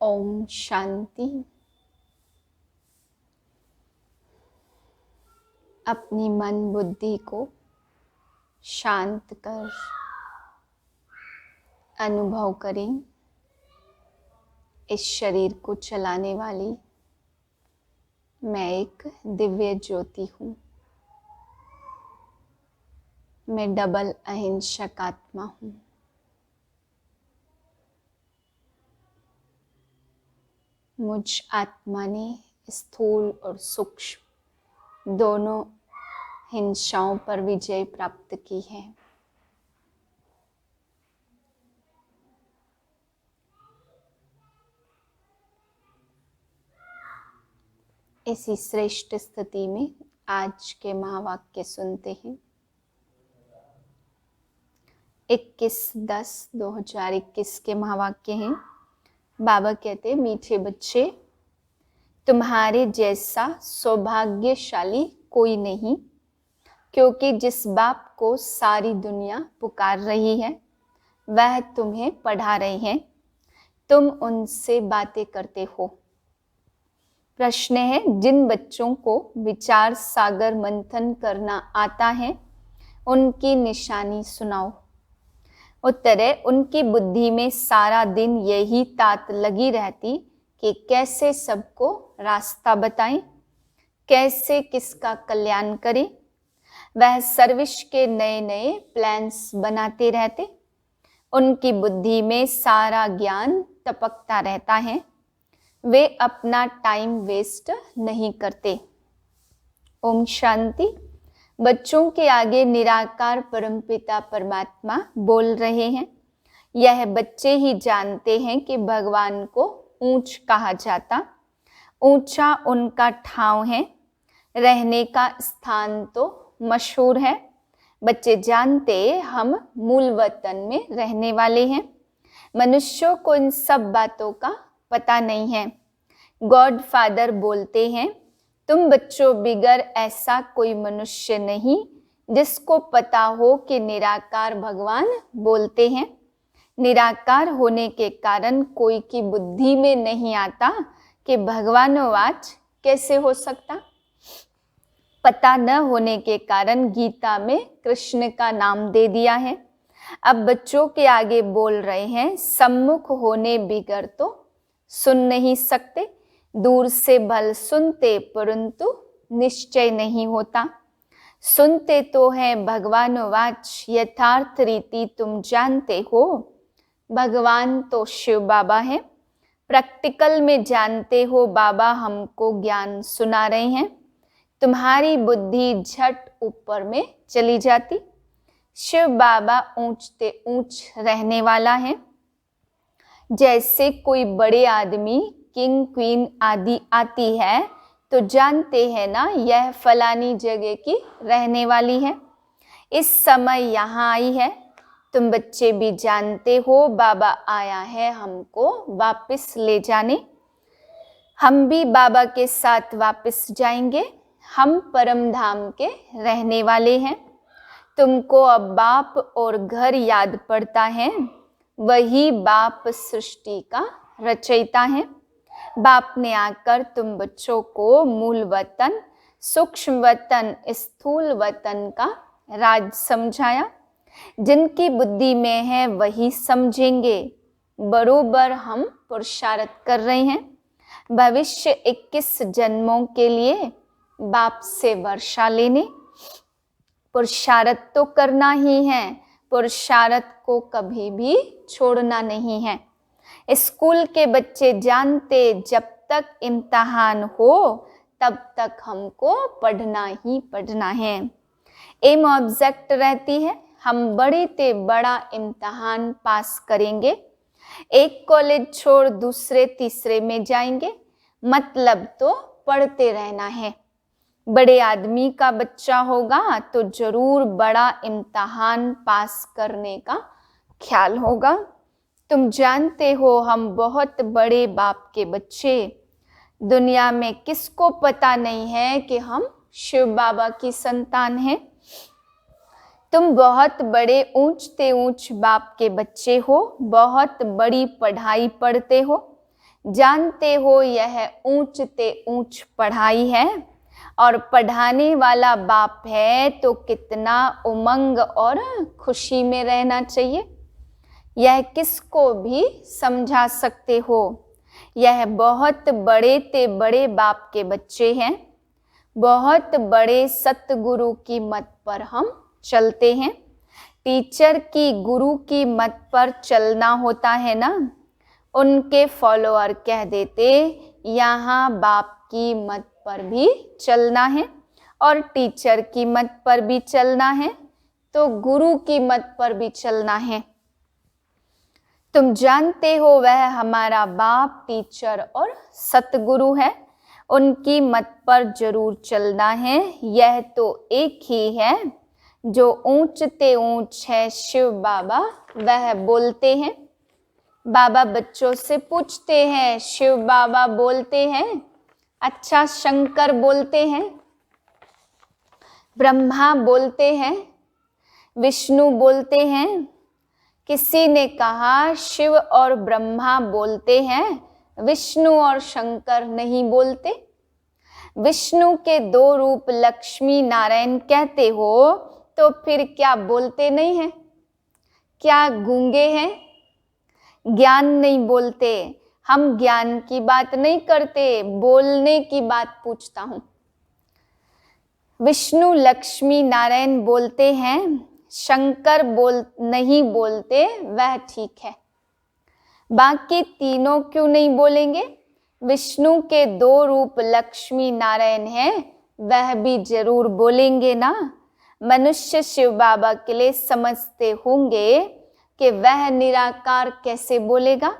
ओम शांति। अपनी मन बुद्धि को शांत कर अनुभव करें, इस शरीर को चलाने वाली मैं एक दिव्य ज्योति हूँ। मैं डबल अहिंसक आत्मा हूँ। मुझ आत्मा ने स्थूल और सूक्ष्म दोनों हिंसाओं पर विजय प्राप्त की है। इसी श्रेष्ठ स्थिति में आज के महावाक्य सुनते हैं। 21/10/2021 के महावाक्य हैं। बाबा कहते, मीठे बच्चे, तुम्हारे जैसा सौभाग्यशाली कोई नहीं, क्योंकि जिस बाप को सारी दुनिया पुकार रही है वह तुम्हें पढ़ा रहे हैं। तुम उनसे बातें करते हो। प्रश्न है, जिन बच्चों को विचार सागर मंथन करना आता है उनकी निशानी सुनाओ। उत्तर है, उनकी बुद्धि में सारा दिन यही तात लगी रहती कि कैसे सबको रास्ता बताएं, कैसे किसका कल्याण करें। वह सर्विस के नए नए प्लान्स बनाते रहते। उनकी बुद्धि में सारा ज्ञान टपकता रहता है। वे अपना टाइम वेस्ट नहीं करते। ओम शांति। बच्चों के आगे निराकार परमपिता परमात्मा बोल रहे हैं। यह बच्चे ही जानते हैं कि भगवान को ऊंच कहा जाता। ऊंचा उनका ठाव है, रहने का स्थान तो मशहूर है। बच्चे जानते हम मूल वतन में रहने वाले हैं। मनुष्यों को इन सब बातों का पता नहीं है। गॉड फादर बोलते हैं, तुम बच्चों बिगर ऐसा कोई मनुष्य नहीं जिसको पता हो कि निराकार भगवान बोलते हैं। निराकार होने के कारण कोई की बुद्धि में नहीं आता कि भगवानवाच कैसे हो सकता। पता न होने के कारण गीता में कृष्ण का नाम दे दिया है। अब बच्चों के आगे बोल रहे हैं, सम्मुख होने बिगर तो सुन नहीं सकते। दूर से भल सुनते परंतु निश्चय नहीं होता। सुनते तो है भगवानवाच, यथार्थ रीति तुम जानते हो। भगवान तो शिव बाबा है। प्रैक्टिकल में जानते हो बाबा हमको ज्ञान सुना रहे हैं। तुम्हारी बुद्धि झट ऊपर में चली जाती। शिव बाबा ऊंचते ऊंच रहने वाला है। जैसे कोई बड़े आदमी किंग क्वीन आदि आती है तो जानते हैं ना यह फलानी जगह की रहने वाली है, इस समय यहाँ आई है। तुम बच्चे भी जानते हो बाबा आया है हमको वापस ले जाने। हम भी बाबा के साथ वापस जाएंगे। हम परम धाम के रहने वाले हैं। तुमको अब बाप और घर याद पड़ता है। वही बाप सृष्टि का रचयिता है। बाप ने आकर तुम बच्चों को मूल वतन, सूक्ष्म वतन, स्थूल वतन का राज समझाया। जिनकी बुद्धि में है वही समझेंगे। बरोबर हम पुरुषार्थ कर रहे हैं। भविष्य 21 जन्मों के लिए बाप से वर्षा लेने। पुरुषार्थ तो करना ही है। पुरुषार्थ को कभी भी छोड़ना नहीं है। स्कूल के बच्चे जानते जब तक इम्तहान हो तब तक हमको पढ़ना ही पढ़ना है। एम ऑब्जेक्ट रहती है, हम बड़े ते बड़ा इम्तहान पास करेंगे। एक कॉलेज छोड़ दूसरे तीसरे में जाएंगे। मतलब तो पढ़ते रहना है। बड़े आदमी का बच्चा होगा तो जरूर बड़ा इम्तहान पास करने का ख्याल होगा। तुम जानते हो हम बहुत बड़े बाप के बच्चे। दुनिया में किसको पता नहीं है कि हम शिव बाबा की संतान हैं। तुम बहुत बड़े ऊंचते ऊंच बाप के बच्चे हो। बहुत बड़ी पढ़ाई पढ़ते हो। जानते हो यह ऊंच ते ऊंच पढ़ाई है और पढ़ाने वाला बाप है तो कितना उमंग और खुशी में रहना चाहिए। यह किसको भी समझा सकते हो। यह बहुत बड़े ते बड़े बाप के बच्चे हैं। बहुत बड़े सतगुरु की मत पर हम चलते हैं। टीचर की गुरु की मत पर चलना होता है ना। उनके फॉलोअर कह देते यहाँ बाप की मत पर भी चलना है और टीचर की मत पर भी चलना है तो गुरु की मत पर भी चलना है। तुम जानते हो वह हमारा बाप टीचर और सतगुरु है। उनकी मत पर जरूर चलना है। यह तो एक ही है जो ऊंच ते ऊंच है शिव बाबा वह बोलते हैं। बाबा बच्चों से पूछते हैं, शिव बाबा बोलते हैं, अच्छा शंकर बोलते हैं, ब्रह्मा बोलते हैं, विष्णु बोलते हैं। किसी ने कहा शिव और ब्रह्मा बोलते हैं, विष्णु और शंकर नहीं बोलते। विष्णु के दो रूप लक्ष्मी नारायण कहते हो तो फिर क्या बोलते नहीं हैं? क्या गूंगे हैं? ज्ञान नहीं बोलते। हम ज्ञान की बात नहीं करते, बोलने की बात पूछता हूं। विष्णु लक्ष्मी नारायण बोलते हैं, शंकर नहीं बोलते, वह ठीक है। बाकी तीनों क्यों नहीं बोलेंगे? विष्णु के दो रूप लक्ष्मी नारायण हैं, वह भी जरूर बोलेंगे ना। मनुष्य शिव बाबा के लिए समझते होंगे कि वह निराकार कैसे बोलेगा।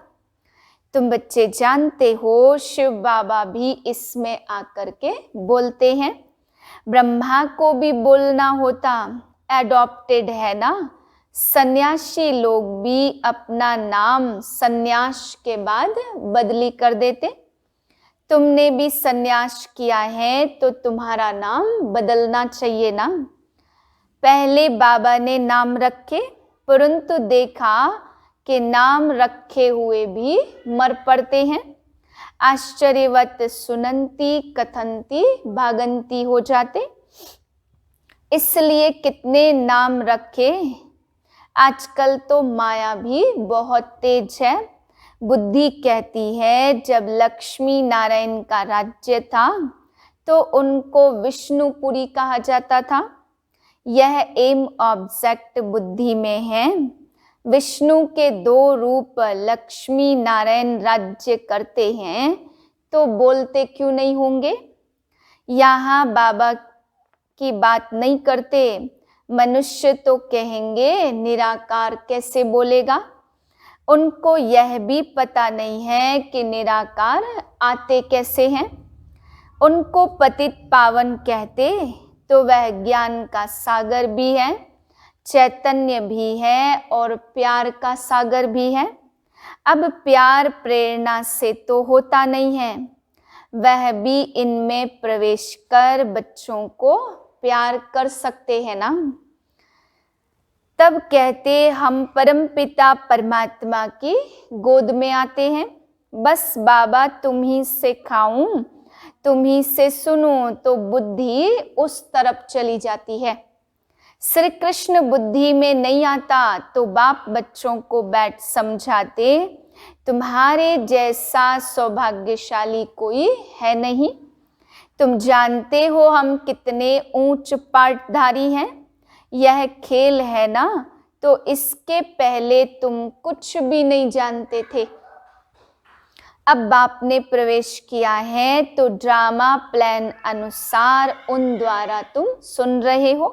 तुम बच्चे जानते हो शिव बाबा भी इसमें आकर के बोलते हैं। ब्रह्मा को भी बोलना होता, एडॉप्टेड है ना। सन्यासी लोग भी अपना नाम सन्यास के बाद बदली कर देते। तुमने भी सन्यास किया है तो तुम्हारा नाम बदलना चाहिए ना। पहले बाबा ने नाम रखे परंतु देखा कि नाम रखे हुए भी मर पड़ते हैं। आश्चर्यवत सुनंती कथंती भागंती हो जाते। इसलिए कितने नाम रखे। आजकल तो माया भी बहुत तेज है। बुद्धि कहती है जब लक्ष्मी नारायण का राज्य था तो उनको विष्णुपुरी कहा जाता था। यह एम ऑब्जेक्ट बुद्धि में है। विष्णु के दो रूप लक्ष्मी नारायण राज्य करते हैं तो बोलते क्यों नहीं होंगे? यहाँ बाबा की बात नहीं करते। मनुष्य तो कहेंगे निराकार कैसे बोलेगा। उनको यह भी पता नहीं है कि निराकार आते कैसे हैं। उनको पतित पावन कहते तो वह ज्ञान का सागर भी है, चैतन्य भी है और प्यार का सागर भी है। अब प्यार प्रेरणा से तो होता नहीं है, वह भी इनमें प्रवेश कर बच्चों को प्यार कर सकते हैं ना। तब कहते हम परमपिता परमात्मा की गोद में आते हैं। बस बाबा तुम ही से खाऊं, तुम ही से सुनूं तो बुद्धि उस तरफ चली जाती है। श्री कृष्ण बुद्धि में नहीं आता तो बाप बच्चों को बैठ समझाते तुम्हारे जैसा सौभाग्यशाली कोई है नहीं। तुम जानते हो हम कितने ऊंच पाठधारी हैं। यह खेल है ना तो इसके पहले तुम कुछ भी नहीं जानते थे। अब बाप ने प्रवेश किया है तो ड्रामा प्लान अनुसार उन द्वारा तुम सुन रहे हो।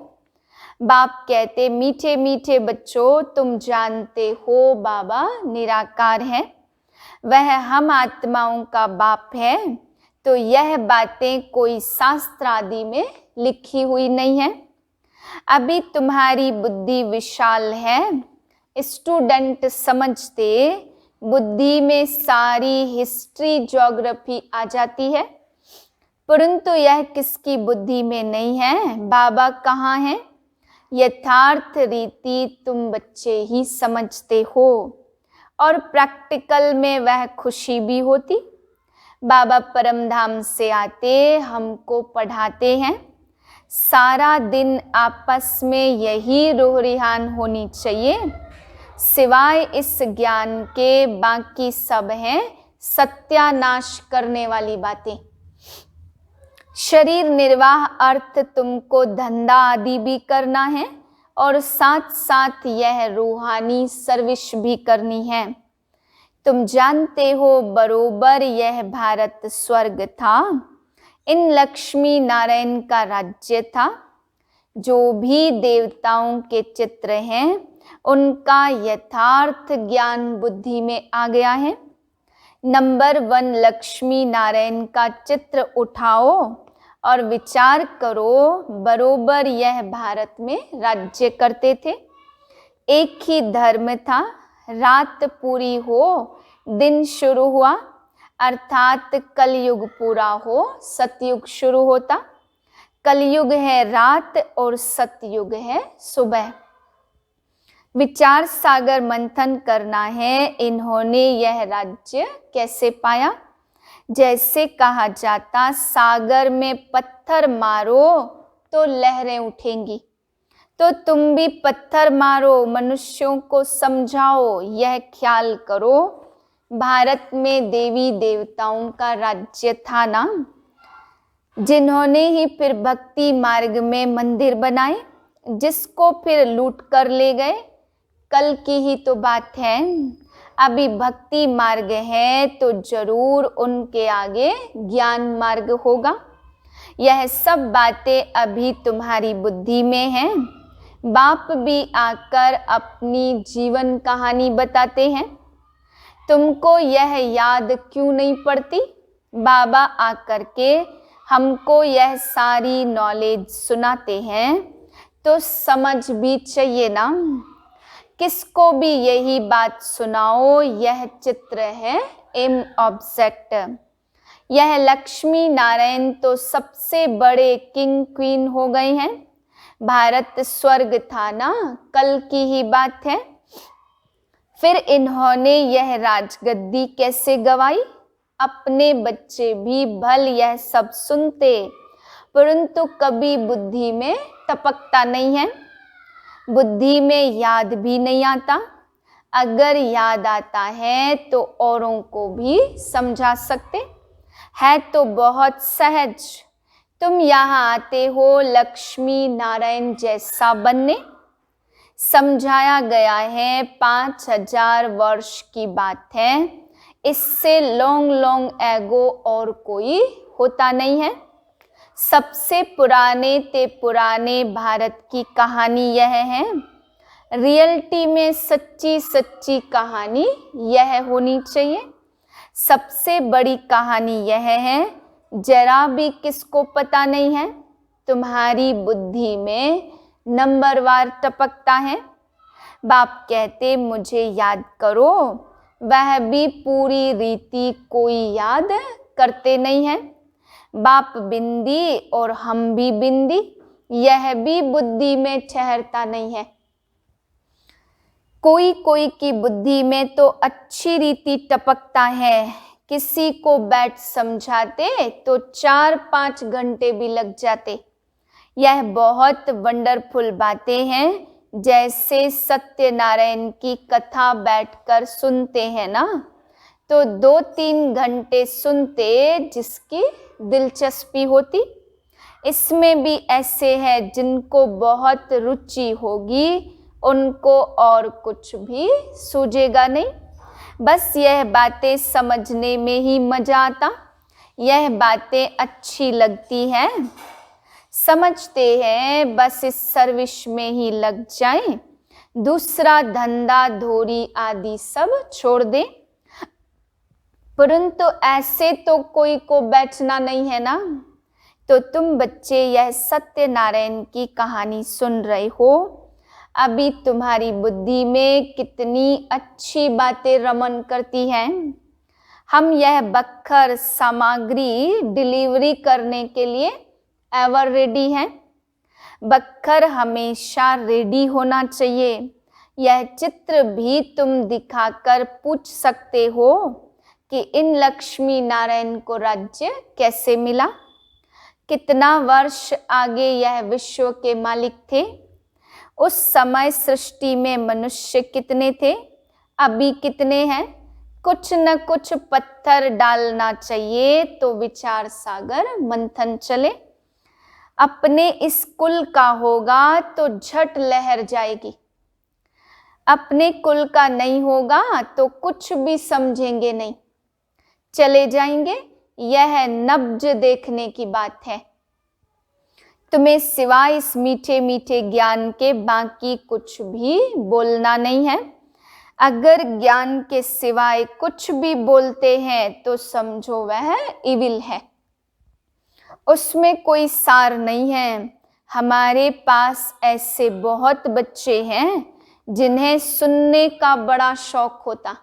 बाप कहते मीठे मीठे बच्चों तुम जानते हो बाबा निराकार है, वह हम आत्माओं का बाप है। तो यह बातें कोई शास्त्र आदि में लिखी हुई नहीं है। अभी तुम्हारी बुद्धि विशाल है। स्टूडेंट समझते बुद्धि में सारी हिस्ट्री ज्योग्राफी आ जाती है, परंतु यह किसकी बुद्धि में नहीं है। बाबा कहाँ हैं? यथार्थ रीति तुम बच्चे ही समझते हो और प्रैक्टिकल में वह खुशी भी होती। बाबा परमधाम से आते हमको पढ़ाते हैं, सारा दिन आपस में यही रोहरिहान होनी चाहिए, सिवाय इस ज्ञान के बाकी सब हैं सत्यानाश करने वाली बातें। शरीर निर्वाह अर्थ तुमको धंधा आदि भी करना है और साथ साथ यह रूहानी सर्विस भी करनी है। तुम जानते हो बरोबर यह भारत स्वर्ग था, इन लक्ष्मी नारायण का राज्य था। जो भी देवताओं के चित्र हैं उनका यथार्थ ज्ञान बुद्धि में आ गया है। नंबर 1 लक्ष्मी नारायण का चित्र उठाओ और विचार करो, बरोबर यह भारत में राज्य करते थे। एक ही धर्म था, रात पूरी हो दिन शुरू हुआ, अर्थात कलयुग पूरा हो सतयुग शुरू होता। कलयुग है रात और सतयुग है सुबह। विचार सागर मंथन करना है, इन्होंने यह राज्य कैसे पाया। जैसे कहा जाता, सागर में पत्थर मारो तो लहरें उठेंगी, तो तुम भी पत्थर मारो, मनुष्यों को समझाओ, यह ख्याल करो भारत में देवी देवताओं का राज्य था ना, जिन्होंने ही फिर भक्ति मार्ग में मंदिर बनाए, जिसको फिर लूट कर ले गए। कल की ही तो बात है, अभी भक्ति मार्ग है तो जरूर उनके आगे ज्ञान मार्ग होगा। यह सब बातें अभी तुम्हारी बुद्धि में हैं। बाप भी आकर अपनी जीवन कहानी बताते हैं, तुमको यह याद क्यों नहीं पड़ती। बाबा आकर के हमको यह सारी नॉलेज सुनाते हैं तो समझ भी चाहिए ना। किसको भी यही बात सुनाओ, यह चित्र है एम ऑब्जेक्ट। यह लक्ष्मी नारायण तो सबसे बड़े किंग क्वीन हो गए हैं। भारत स्वर्ग था ना, कल की ही बात है। फिर इन्होंने यह राजगद्दी कैसे गवाई। अपने बच्चे भी भल यह सब सुनते, परंतु कभी बुद्धि में टपकता नहीं है, बुद्धि में याद भी नहीं आता। अगर याद आता है तो औरों को भी समझा सकते है, तो बहुत सहज। तुम यहाँ आते हो लक्ष्मी नारायण जैसा बनने। समझाया गया है 5000 वर्ष की बात है, इससे लॉन्ग एगो और कोई होता नहीं है। सबसे पुराने ते पुराने भारत की कहानी यह है। रियलिटी में सच्ची सच्ची कहानी यह होनी चाहिए। सबसे बड़ी कहानी यह है, जरा भी किसको पता नहीं है, तुम्हारी बुद्धि में नंबरवार टपकता है। बाप कहते मुझे याद करो, वह भी पूरी रीति कोई याद करते नहीं है। बाप बिंदी और हम भी बिंदी, यह भी बुद्धि में ठहरता नहीं है। कोई कोई की बुद्धि में तो अच्छी रीति टपकता है, किसी को बैठ समझाते तो 4-5 घंटे भी लग जाते। यह बहुत वंडरफुल बातें हैं, जैसे सत्यनारायण की कथा बैठकर सुनते हैं ना, तो 2-3 घंटे सुनते जिसकी दिलचस्पी होती। इसमें भी ऐसे हैं जिनको बहुत रुचि होगी, उनको और कुछ भी सूझेगा नहीं, बस यह बातें समझने में ही मजा आता। यह बातें अच्छी लगती हैं, समझते हैं, बस इस सर्विस में ही लग जाएं, दूसरा धंधा धोरी आदि सब छोड़ दें। परंतु ऐसे तो कोई को बैठना नहीं है ना। तो तुम बच्चे यह सत्यनारायण की कहानी सुन रहे हो, अभी तुम्हारी बुद्धि में कितनी अच्छी बातें रमन करती हैं। हम यह बखर सामग्री डिलीवरी करने के लिए एवर रेडी हैं। बखर हमेशा रेडी होना चाहिए, यह चित्र भी तुम दिखाकर पूछ सकते हो कि इन लक्ष्मी नारायण को राज्य कैसे मिला, कितना वर्ष आगे यह विश्व के मालिक थे, उस समय सृष्टि में मनुष्य कितने थे, अभी कितने हैं। कुछ न कुछ पत्थर डालना चाहिए तो विचार सागर मंथन चले। अपने इस कुल का होगा तो झट लहर जाएगी, अपने कुल का नहीं होगा तो कुछ भी समझेंगे नहीं, चले जाएंगे। यह नब्ज देखने की बात है। तुम्हें सिवाय इस मीठे मीठे ज्ञान के बाकी कुछ भी बोलना नहीं है। अगर ज्ञान के सिवाय कुछ भी बोलते हैं तो समझो वह इविल है, उसमें कोई सार नहीं है। हमारे पास ऐसे बहुत बच्चे हैं जिन्हें सुनने का बड़ा शौक होता।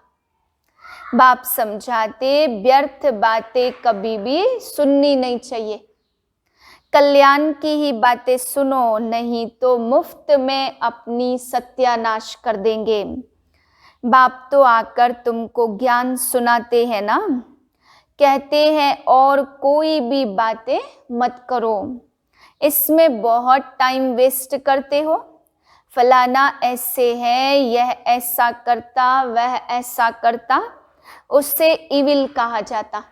बाप समझाते व्यर्थ बातें कभी भी सुननी नहीं चाहिए, कल्याण की ही बातें सुनो, नहीं तो मुफ्त में अपनी सत्यानाश कर देंगे। बाप तो आकर तुमको ज्ञान सुनाते हैं ना, कहते हैं और कोई भी बातें मत करो, इसमें बहुत टाइम वेस्ट करते हो। फलाना ऐसे है, यह ऐसा करता, वह ऐसा करता, उसे इविल कहा जाता।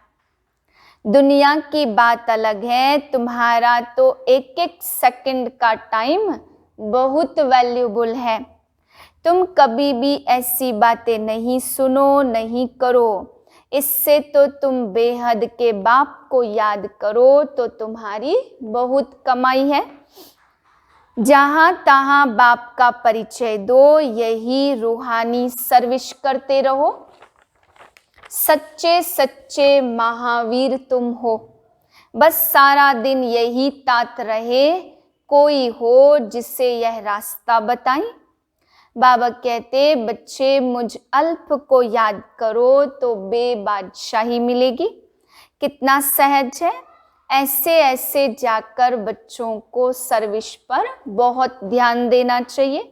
दुनिया की बात अलग है, तुम्हारा तो एक एक सेकंड का टाइम बहुत वैल्यूबल है। तुम कभी भी ऐसी बातें नहीं सुनो, नहीं करो। इससे तो तुम बेहद के बाप को याद करो तो तुम्हारी बहुत कमाई है। जहां तहां बाप का परिचय दो, यही रूहानी सर्विस करते रहो। सच्चे सच्चे महावीर तुम हो, बस सारा दिन यही तात रहे, कोई हो जिसे यह रास्ता बताएं। बाबा कहते बच्चे मुझ अल्प को याद करो तो बेबादशाही मिलेगी। कितना सहज है। ऐसे ऐसे जाकर बच्चों को सर्विस पर बहुत ध्यान देना चाहिए।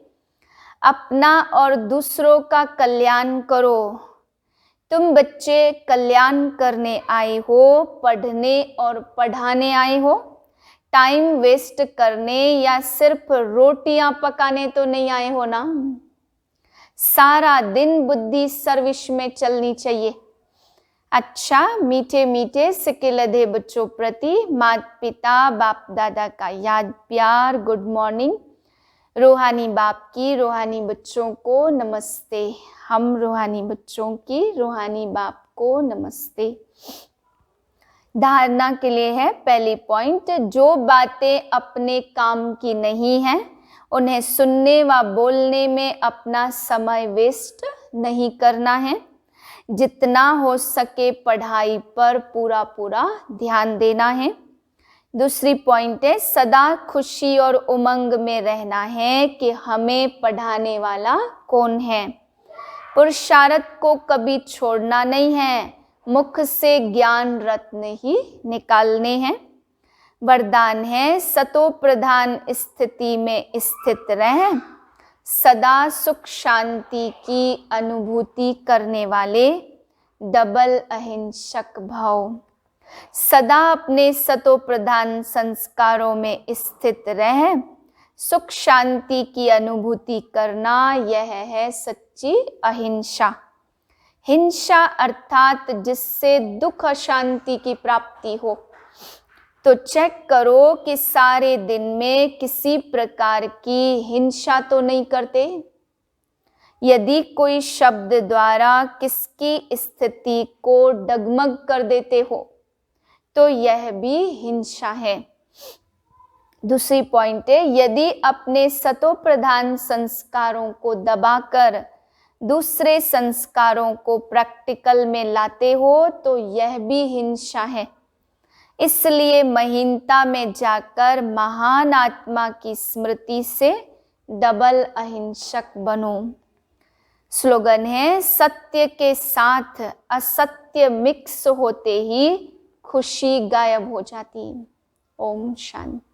अपना और दूसरों का कल्याण करो। तुम बच्चे कल्याण करने आए हो, पढ़ने और पढ़ाने आए हो, टाइम वेस्ट करने या सिर्फ रोटियां पकाने तो नहीं आए हो ना। सारा दिन बुद्धि सर्विस में चलनी चाहिए। अच्छा, मीठे मीठे सिकिलधे बच्चों प्रति माता पिता बाप दादा का याद प्यार, गुड मॉर्निंग। रूहानी बाप की रूहानी बच्चों को नमस्ते। हम रूहानी बच्चों की रूहानी बाप को नमस्ते। धारणा के लिए है पहली पॉइंट, जो बातें अपने काम की नहीं है उन्हें सुनने व बोलने में अपना समय वेस्ट नहीं करना है। जितना हो सके पढ़ाई पर पूरा पूरा ध्यान देना है। दूसरी पॉइंट है, सदा खुशी और उमंग में रहना है कि हमें पढ़ाने वाला कौन है। पुरुषार्थ को कभी छोड़ना नहीं है, मुख से ज्ञान रत्न ही निकालने हैं। वरदान है, सतो प्रधान स्थिति में स्थित रह, सदा सुख शांति की अनुभूति करने वाले डबल अहिंसक भाव। सदा अपने सतो प्रधान संस्कारों में स्थित रह, सुख शांति की अनुभूति करना, यह है सच्ची अहिंसा। हिंसा अर्थात जिससे दुख अशांति की प्राप्ति हो। तो चेक करो कि सारे दिन में किसी प्रकार की हिंसा तो नहीं करते। यदि कोई शब्द द्वारा किसकी स्थिति को डगमग कर देते हो तो यह भी हिंसा है। दूसरी पॉइंट है, यदि अपने सतो प्रधान संस्कारों को दबाकर दूसरे संस्कारों को प्रैक्टिकल में लाते हो तो यह भी हिंसा है। इसलिए महीनता में जाकर महान आत्मा की स्मृति से डबल अहिंसक बनो। स्लोगन है, सत्य के साथ असत्य मिक्स होते ही खुशी गायब हो जाती। ओम शांति।